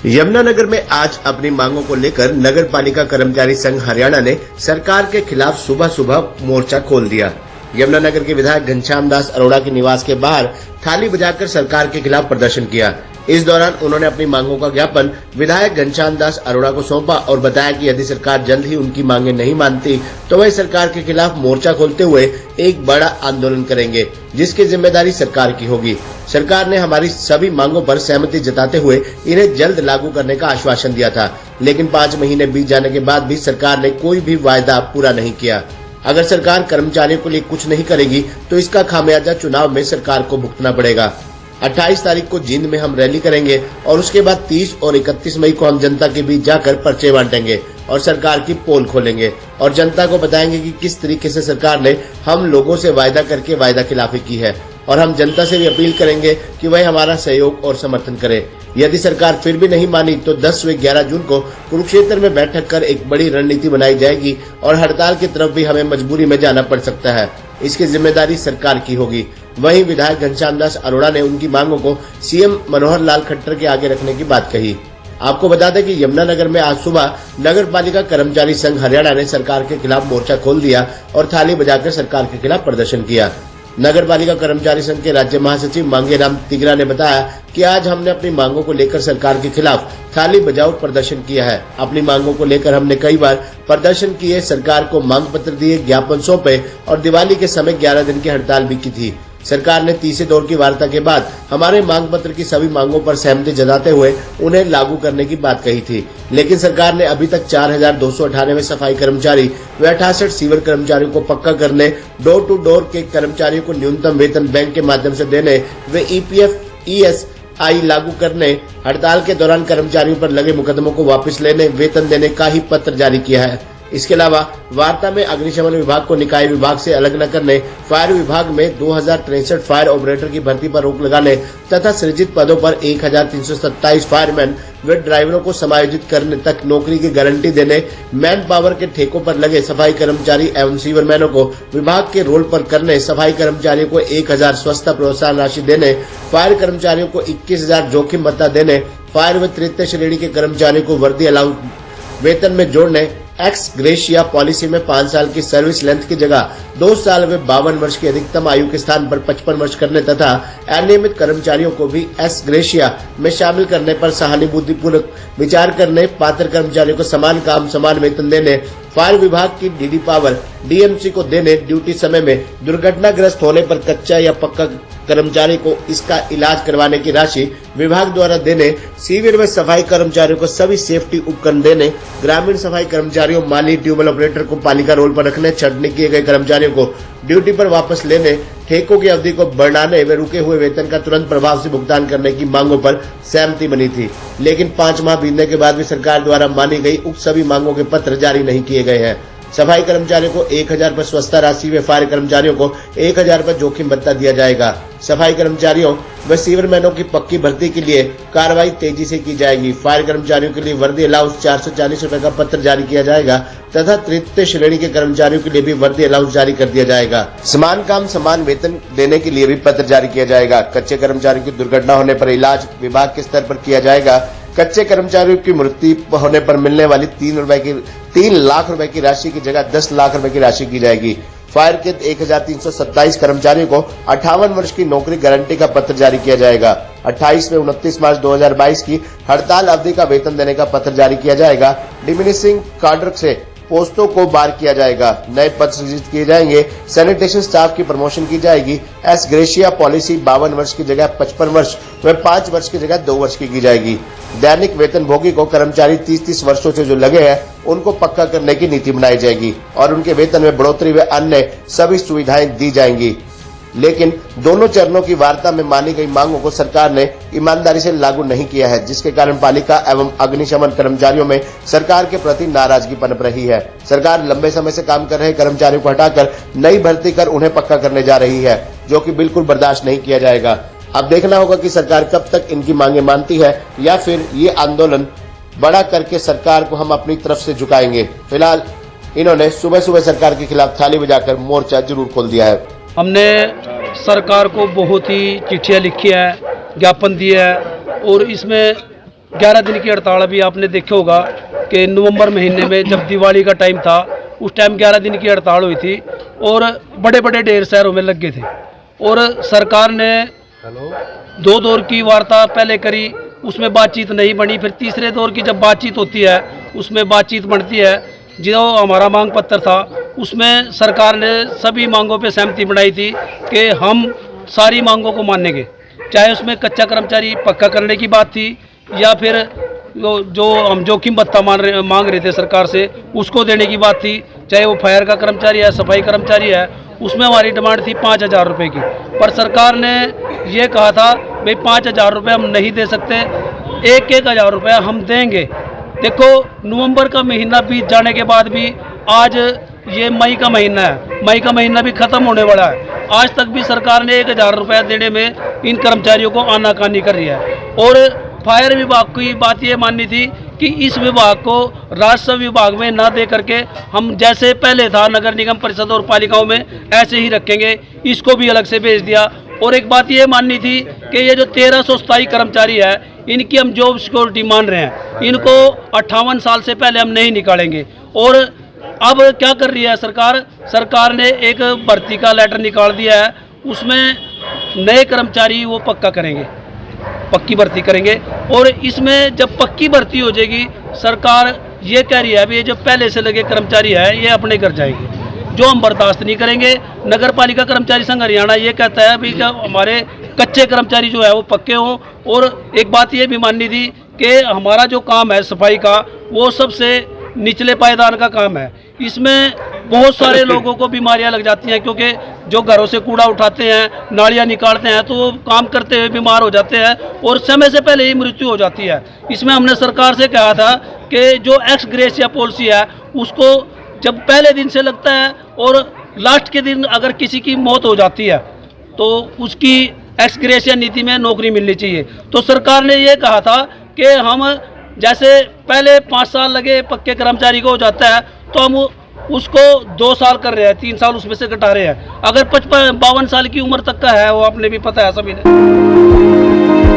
यमुनानगर में आज अपनी मांगों को लेकर नगर पालिका कर्मचारी संघ हरियाणा ने सरकार के खिलाफ सुबह सुबह मोर्चा खोल दिया। यमुनानगर के विधायक घनश्याम दास अरोड़ा के निवास के बाहर थाली बजाकर सरकार के खिलाफ प्रदर्शन किया। इस दौरान उन्होंने अपनी मांगों का ज्ञापन विधायक घनश्याम दास अरोड़ा को सौंपा और बताया कि यदि सरकार जल्द ही उनकी मांगे नहीं मानती तो वह सरकार के खिलाफ मोर्चा खोलते हुए एक बड़ा आंदोलन करेंगे, जिसकी जिम्मेदारी सरकार की होगी। सरकार ने हमारी सभी मांगों पर सहमति जताते हुए इन्हें जल्द लागू करने का आश्वासन दिया था, लेकिन 5 महीने बीत जाने के बाद भी सरकार ने कोई भी वायदा पूरा नहीं किया। अगर सरकार कर्मचारियों के लिए कुछ नहीं करेगी तो इसका खामियाजा चुनाव में सरकार को भुगतना पड़ेगा। 28 तारीख को जींद में हम रैली करेंगे और उसके बाद 30 और 31 मई को हम जनता के बीच जाकर पर्चे बांटेंगे और सरकार की पोल खोलेंगे और जनता को बताएंगे कि किस तरीके से सरकार ने हम लोगों से वायदा करके वायदा खिलाफी की है, और हम जनता से भी अपील करेंगे कि वह हमारा सहयोग और समर्थन करे। यदि सरकार फिर भी नहीं मानी तो 10 व 11 जून को कुरुक्षेत्र में बैठक कर एक बड़ी रणनीति बनाई जाएगी और हड़ताल की तरफ भी हमें मजबूरी में जाना पड़ सकता है। इसकी जिम्मेदारी सरकार की होगी। वहीं विधायक घनश्याम दास अरोड़ा ने उनकी मांगों को सीएम मनोहर लाल खट्टर के आगे रखने की बात कही। आपको बता दें कि यमुनानगर में आज सुबह नगर पालिका कर्मचारी संघ हरियाणा ने सरकार के खिलाफ मोर्चा खोल दिया और थाली बजाकर सरकार के खिलाफ प्रदर्शन किया। नगर पालिका कर्मचारी संघ के राज्य महासचिव मांगेराम तिगरा ने बताया कि आज हमने अपनी मांगों को लेकर सरकार के खिलाफ थाली बजाओ प्रदर्शन किया है। अपनी मांगों को लेकर हमने कई बार प्रदर्शन किए, सरकार को मांग पत्र दिए, ज्ञापन सौंपे और दिवाली के समय 11 दिन की हड़ताल भी की थी। सरकार ने तीसरे दौर की वार्ता के बाद हमारे मांग पत्र की सभी मांगों पर सहमति जताते हुए उन्हें लागू करने की बात कही थी, लेकिन सरकार ने अभी तक 4298 सफाई कर्मचारी व 68 सीवर कर्मचारियों को पक्का करने, डोर टू डोर के कर्मचारियों को न्यूनतम वेतन बैंक के माध्यम से देने व EPF ESI लागू करने, हड़ताल के दौरान कर्मचारियों पर लगे मुकदमों को वापस लेने, वेतन देने का ही पत्र जारी किया है। इसके अलावा वार्ता में अग्निशमन विभाग को निकाय विभाग से अलग न करने, फायर विभाग में 2063 फायर ऑपरेटर की भर्ती पर रोक लगाने तथा सृजित पदों पर 1327 फायरमैन व ड्राइवरों को समायोजित करने तक नौकरी की गारंटी देने, मैन पावर के ठेकों पर लगे सफाई कर्मचारी एवं सीवरमैनों को विभाग के रोल पर करने, सफाई कर्मचारियों को 1000 स्वच्छता प्रोत्साहन राशि देने, फायर कर्मचारियों को 21,000 जोखिम भत्ता देने, फायर व तृतीय श्रेणी के कर्मचारियों को वर्दी अलाउ वेतन में जोड़ने, एक्स ग्रेशिया पॉलिसी में 5 साल की सर्विस लेंथ की जगह 2 साल व 52 वर्ष की अधिकतम आयु के स्थान पर 55 वर्ष करने तथा अनियमित कर्मचारियों को भी एक्स ग्रेशिया में शामिल करने पर सहानुभूतिपूर्वक विचार करने, पात्र कर्मचारियों को समान काम समान वेतन देने, फायर विभाग की DD पावर DMC को देने, ड्यूटी समय में दुर्घटनाग्रस्त होने पर कच्चा या पक्का कर्मचारी को इसका इलाज करवाने की राशि विभाग द्वारा देने, सीवर व सफाई कर्मचारियों को सभी सेफ्टी उपकरण देने, ग्रामीण सफाई कर्मचारियों, माली, ट्यूबवेल ऑपरेटर को पालिका रोल पर रखने, छंटनी किए गए कर्मचारियों को ड्यूटी पर वापस लेने, ठेकों की अवधि को बढ़ाने व रुके हुए वेतन का तुरंत प्रभाव से भुगतान करने की मांगों पर सहमति बनी थी, लेकिन 5 माह बीतने के बाद भी सरकार द्वारा मानी गई उक्त सभी मांगों के पत्र जारी नहीं किए गए हैं। सफाई कर्मचारियों को 1000 पर स्वच्छता राशि व फायर कर्मचारियों को 1000 पर जोखिम भत्ता दिया जाएगा। सफाई कर्मचारियों व सीवरमैनों की पक्की भर्ती के लिए कार्रवाई तेजी से की जाएगी। फायर कर्मचारियों के लिए वर्दी अलाउंस 440 रुपए का पत्र जारी किया जाएगा तथा तृतीय श्रेणी के कर्मचारियों के लिए भी वर्दी अलाउंस जारी कर दिया जाएगा। समान काम समान वेतन देने के लिए भी पत्र जारी किया जाएगा। कच्चे कर्मचारियों की दुर्घटना होने पर इलाज विभाग के स्तर पर किया जाएगा। कच्चे कर्मचारियों की मृत्यु होने पर मिलने वाली 3 लाख रुपए की राशि की जगह 10 लाख रुपए की राशि की जाएगी। फायर के 1327 कर्मचारियों को 58 वर्ष की नौकरी गारंटी का पत्र जारी किया जाएगा। 28 व 29 मार्च 2022 की हड़ताल अवधि का वेतन देने का पत्र जारी किया जाएगा। डिमिनिशिंग कार्डर से पोस्टों को बार किया जाएगा। नए पद सृजित किए जाएंगे। सैनिटेशन स्टाफ की प्रमोशन की जाएगी। एस ग्रेशिया पॉलिसी 52 वर्ष की जगह 55 वर्ष व 5 वर्ष की जगह 2 वर्ष की जाएगी। दैनिक वेतन भोगी को कर्मचारी 30 वर्षों से जो लगे हैं उनको पक्का करने की नीति बनाई जाएगी और उनके वेतन में बढ़ोतरी व अन्य सभी सुविधाएं दी जाएंगी। लेकिन दोनों चरणों की वार्ता में मानी गई मांगों को सरकार ने ईमानदारी से लागू नहीं किया है, जिसके कारण पालिका एवं अग्निशमन कर्मचारियों में सरकार के प्रति नाराजगी पनप रही है। सरकार लंबे समय से काम कर रहे कर्मचारियों को हटाकर नई भर्ती कर उन्हें पक्का करने जा रही है, जो कि बिल्कुल बर्दाश्त नहीं किया जाएगा। अब देखना होगा कि सरकार कब तक इनकी मांगे मानती है या फिर ये आंदोलन बड़ा करके सरकार को हम अपनी तरफ से झुकाएंगे। फिलहाल इन्होंने सुबह सुबह सरकार के खिलाफ थाली बजाकर मोर्चा जरूर खोल दिया है। हमने सरकार को बहुत ही चिट्ठियाँ लिखी है, ज्ञापन दिए है और इसमें 11 दिन की हड़ताल अभी आपने देखा होगा कि नवंबर महीने में जब दिवाली का टाइम था उस टाइम 11 दिन की हड़ताल हुई थी और बड़े बड़े ढेर शहरों में लग गए थे। और सरकार ने 2 दौर की वार्ता पहले करी, उसमें बातचीत नहीं बनी। फिर तीसरे दौर की जब बातचीत होती है उसमें बातचीत बनती है। जो हमारा मांग पत्र था उसमें सरकार ने सभी मांगों पे सहमति बनाई थी कि हम सारी मांगों को मानेंगे, चाहे उसमें कच्चा कर्मचारी पक्का करने की बात थी या फिर जो हम जोखिम भत्ता मांग रहे थे सरकार से उसको देने की बात थी, चाहे वो फायर का कर्मचारी है, सफाई कर्मचारी है, उसमें हमारी डिमांड थी 5,000 रुपये की। पर सरकार ने ये कहा था भाई 5,000 रुपये हम नहीं दे सकते, 1,000 रुपये हम देंगे। देखो नवंबर का महीना बीत जाने के बाद भी आज ये मई का महीना है, मई का महीना भी ख़त्म होने वाला है, आज तक भी सरकार ने 1,000 रुपये देने में इन कर्मचारियों को आनाकानी कर रही है। और फायर विभाग की बात ये माननी थी कि इस विभाग को राजस्व विभाग में ना दे करके हम जैसे पहले था नगर निगम परिषद और पालिकाओं में ऐसे ही रखेंगे, इसको भी अलग से भेज दिया। और एक बात ये माननी थी कि ये जो 1300 स्थायी कर्मचारी है इनकी हम जॉब सिक्योरिटी मान रहे हैं, इनको 58 साल से पहले हम नहीं निकालेंगे। और अब क्या कर रही है सरकार, सरकार ने एक भर्ती का लेटर निकाल दिया है, उसमें नए कर्मचारी वो पक्का करेंगे, पक्की भर्ती करेंगे। और इसमें जब पक्की भर्ती हो जाएगी सरकार ये कह रही है अभी ये जो पहले से लगे कर्मचारी है ये अपने घर जाएंगे, जो हम बर्दाश्त नहीं करेंगे। नगर पालिका कर्मचारी संघ हरियाणा ये कहता है अभी जब हमारे कच्चे कर्मचारी जो है वो पक्के हों। और एक बात ये भी माननी थी कि हमारा जो काम है सफाई का वो सबसे निचले पायदान का काम है, इसमें बहुत सारे लोगों को बीमारियां लग जाती हैं, क्योंकि जो घरों से कूड़ा उठाते हैं, नालियां निकालते हैं, तो वो काम करते हुए बीमार हो जाते हैं और समय से पहले ही मृत्यु हो जाती है। इसमें हमने सरकार से कहा था कि जो एक्स ग्रेसिया पॉलिसी है उसको जब पहले दिन से लगता है और लास्ट के दिन अगर किसी की मौत हो जाती है तो उसकी एक्स ग्रेसिया नीति में नौकरी मिलनी चाहिए। तो सरकार ने ये कहा था कि हम जैसे पहले 5 साल लगे पक्के कर्मचारी को हो जाता है तो हम उसको 2 साल कर रहे हैं, 3 साल उसमें से घटा रहे हैं। अगर 52 साल की उम्र तक का है वो आपने भी पता है सभी ने।